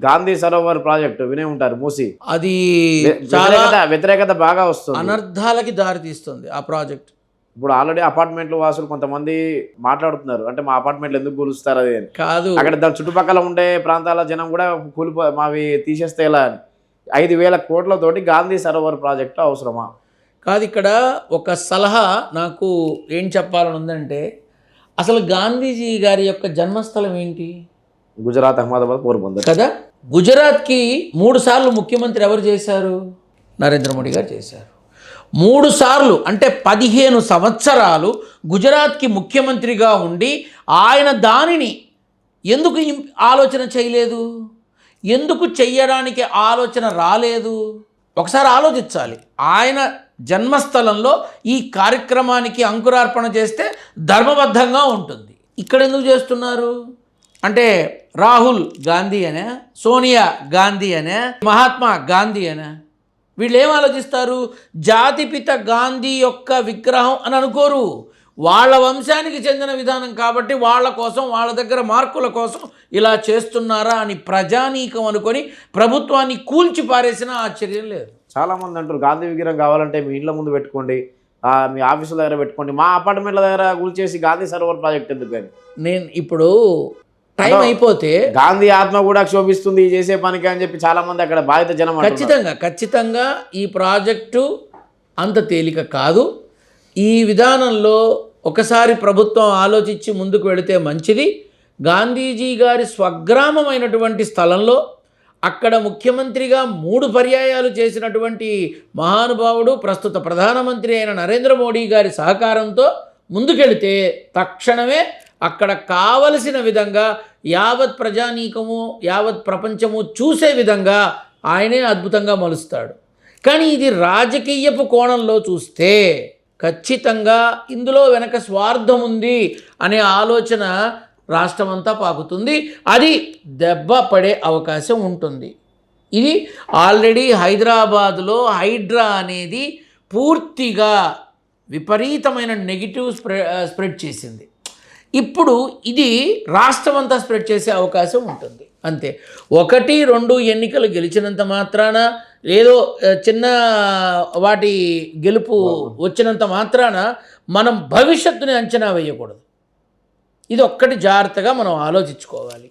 Gandhi Sarovar project వినే ఉంటారు, మూసి. అది చాలా వ్యతిరేకత బాగా వస్తుంది, అనర్థాలకి దారి తీస్తుంది ఆ ప్రాజెక్ట్. ఇప్పుడు ఆల్రెడీ అపార్ట్మెంట్లు వాసులు కొంతమంది మాట్లాడుతున్నారు, అంటే మా అపార్ట్మెంట్లు ఎందుకు కూలుస్తారు అది అని. కాదు, అక్కడ దాని చుట్టుపక్కల ఉండే ప్రాంతాల జనం కూడా మావి తీసేస్తే ఎలా అని. 5,000 కోట్లతోటి గాంధీ సరోవర్ ప్రాజెక్టు అవసరమా? కాదు, ఇక్కడ ఒక సలహా నాకు ఏం చెప్పాలని ఉందంటే, అసలు గాంధీజీ గారి యొక్క జన్మస్థలం ఏంటి? గుజరాత్, అహ్మదాబాద్, పోర్బందర్ కదా. గుజరాత్కి 3 సార్లు ముఖ్యమంత్రి ఎవరు చేశారు? నరేంద్ర మోడీ గారు చేశారు. 3 సార్లు అంటే 15 సంవత్సరాలు గుజరాత్కి ముఖ్యమంత్రిగా ఉండి ఆయన దానిని ఎందుకు ఆలోచన చేయలేదు? ఎందుకు చెయ్యడానికి ఆలోచన రాలేదు? ఒకసారి ఆలోచించాలి. ఆయన జన్మస్థలంలో ఈ కార్యక్రమానికి అంకురార్పణ చేస్తే ధర్మబద్ధంగా ఉంటుంది. ఇక్కడ ఎందుకు చేస్తున్నారు అంటే రాహుల్ గాంధీ అనే, సోనియా గాంధీ అనే, మహాత్మా గాంధీ అనే, వీళ్ళు ఏం ఆలోచిస్తారు? జాతిపిత గాంధీ యొక్క విగ్రహం అని అనుకోరు. వాళ్ళ వంశానికి చెందిన విధానం కాబట్టి వాళ్ళ కోసం, వాళ్ళ దగ్గర మార్కుల కోసం ఇలా చేస్తున్నారా అని ప్రజానీకం అనుకొని ప్రభుత్వాన్ని కూల్చి పారేసినా ఆశ్చర్యం లేదు. చాలామంది అంటారు గాంధీ విగ్రహం కావాలంటే మీ ఇండ్ల ముందు పెట్టుకోండి, మీ ఆఫీసుల దగ్గర పెట్టుకోండి, మా అపార్ట్మెంట్ల దగ్గర కూల్చేసి గాంధీ సరోవర్ ప్రాజెక్ట్ ఎందుకు అని. నేను ఇప్పుడు టైం అయిపోతే గాంధీ ఆత్మ కూడా క్షోభిస్తుంది ఈ చేసే పనికి అని చెప్పి చాలామంది అక్కడ బాధిత జనం ఖచ్చితంగా ఈ ప్రాజెక్టు అంత తేలిక కాదు. ఈ విధానంలో ఒకసారి ప్రభుత్వం ఆలోచించి ముందుకు వెళితే మంచిది. గాంధీజీ గారి స్వగ్రామమైనటువంటి స్థలంలో అక్కడ ముఖ్యమంత్రిగా 3 పర్యాయాలు చేసినటువంటి మహానుభావుడు ప్రస్తుత ప్రధానమంత్రి అయిన నరేంద్ర మోడీ గారి సహకారంతో ముందుకెళితే తక్షణమే అక్కడ కావలసిన విధంగా యావత్ ప్రజానీకము, యావత్ ప్రపంచము చూసే విధంగా ఆయనే అద్భుతంగా మలుస్తాడు. కానీ ఇది రాజకీయపు కోణంలో చూస్తే ఖచ్చితంగా ఇందులో వెనక స్వార్థం ఉంది అనే ఆలోచన రాష్ట్రమంతా పాకుతుంది. అది దెబ్బ పడే అవకాశం ఉంటుంది. ఇది ఆల్రెడీ హైదరాబాదులో హైడ్రా అనేది పూర్తిగా విపరీతమైన నెగిటివ్ స్ప్రెడ్ చేసింది. ఇప్పుడు ఇది రాష్ట్రమంతా స్ప్రెడ్ చేసే అవకాశం ఉంటుంది. అంతే. 1-2 ఎన్నికలు గెలిచినంత మాత్రాన, ఏదో చిన్న వాటి గెలుపు వచ్చినంత మాత్రాన మనం భవిష్యత్తుని అంచనా వేయకూడదు. ఇది ఒక్కటి జాగ్రత్తగా మనం ఆలోచించుకోవాలి.